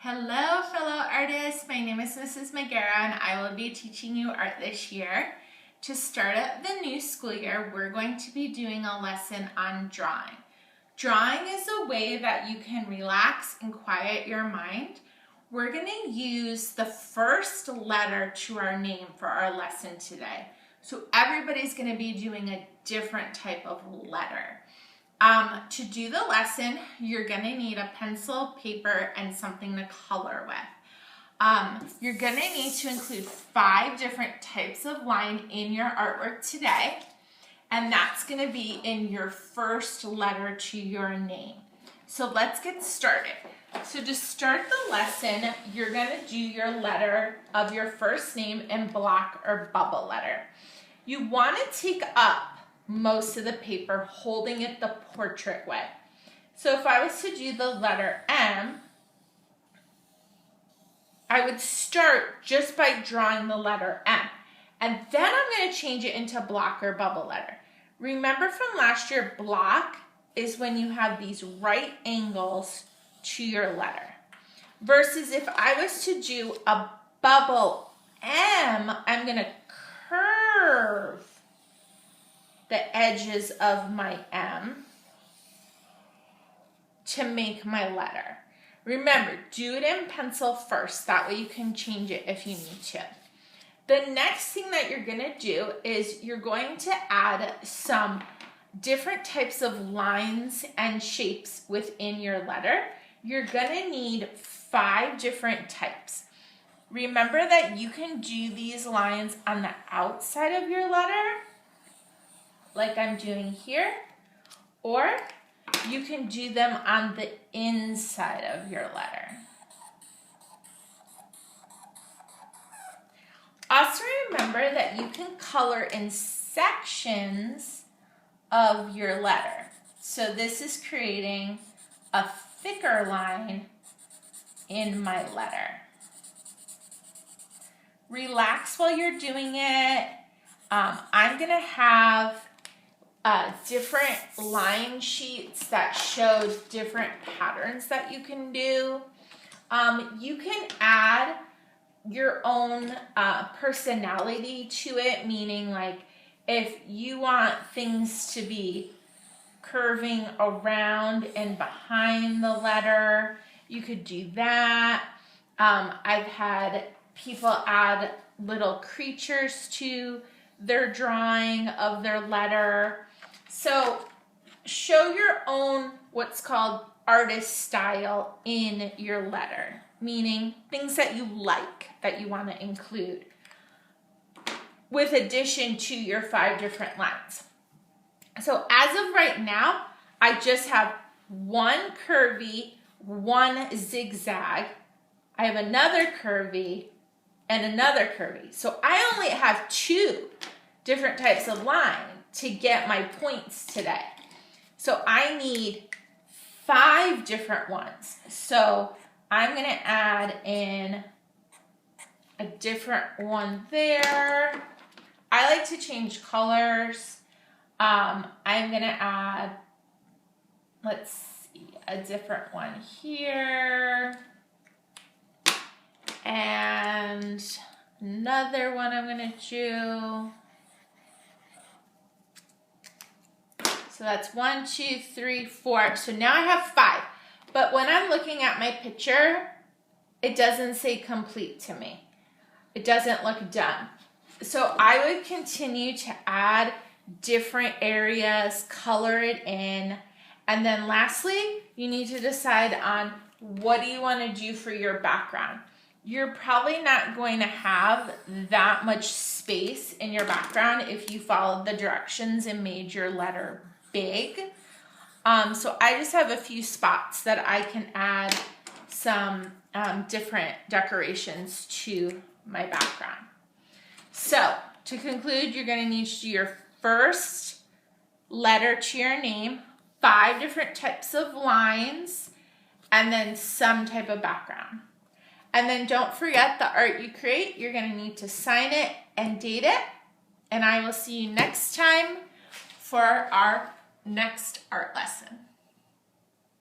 Hello, fellow artists. My name is Mrs. Magera, and I will be teaching you art this year. To start up the new school year, we're going to be doing a lesson on drawing. Drawing is a way that you can relax and quiet your mind. We're going to use the first letter to our name for our lesson today. So everybody's going to be doing a different type of letter. To do the lesson, you're going to need a pencil, paper, and something to color with. You're going to need to include 5 different types of line in your artwork today, and that's going to be in your first letter to your name. So let's get started. So to start the lesson, you're going to do your letter of your first name in block or bubble letter. You want to take up most of the paper, holding it the portrait way. So if I was to do the letter M, I would start just by drawing the letter M, and then I'm going to change it into block or bubble letter. Remember from last year, block is when you have these right angles to your letter, versus if I was to do a bubble M, I'm going to curve the edges of my M to make my letter. Remember, do it in pencil first. That way you can change it if you need to. The next thing that you're going to do is you're going to add some different types of lines and shapes within your letter. You're going to need 5 different types. Remember that you can do these lines on the outside of your letter, like I'm doing here, or you can do them on the inside of your letter. Also remember that you can color in sections of your letter. So this is creating a thicker line in my letter. Relax while you're doing it. I'm gonna have different line sheets that show different patterns that you can do. You can add your own personality to it, meaning like if you want things to be curving around and behind the letter, you could do that. I've had people add little creatures to their drawing of their letter. So show your own what's called artist style in your letter, meaning things that you like that you want to include with addition to your 5 different lines. So as of right now, I just have 1 curvy, 1 zigzag. I have another curvy and another curvy. So I only have 2 different types of line to get my points today. So I need 5 different ones. So I'm going to add in a different one there. I like to change colors. I'm going to add, let's see, a different one here. And another one I'm going to do. So that's 1, 2, 3, 4. So now I have 5. But when I'm looking at my picture, it doesn't say complete to me. It doesn't look done. So I would continue to add different areas, color it in. And then lastly, you need to decide on what do you want to do for your background. You're probably not going to have that much space in your background if you followed the directions and made your letter big. So I just have a few spots that I can add some different decorations to my background. So to conclude, you're going to need to do your first letter to your name, 5 different types of lines, and then some type of background. And then don't forget the art you create, you're going to need to sign it and date it. And I will see you next time for our next art lesson.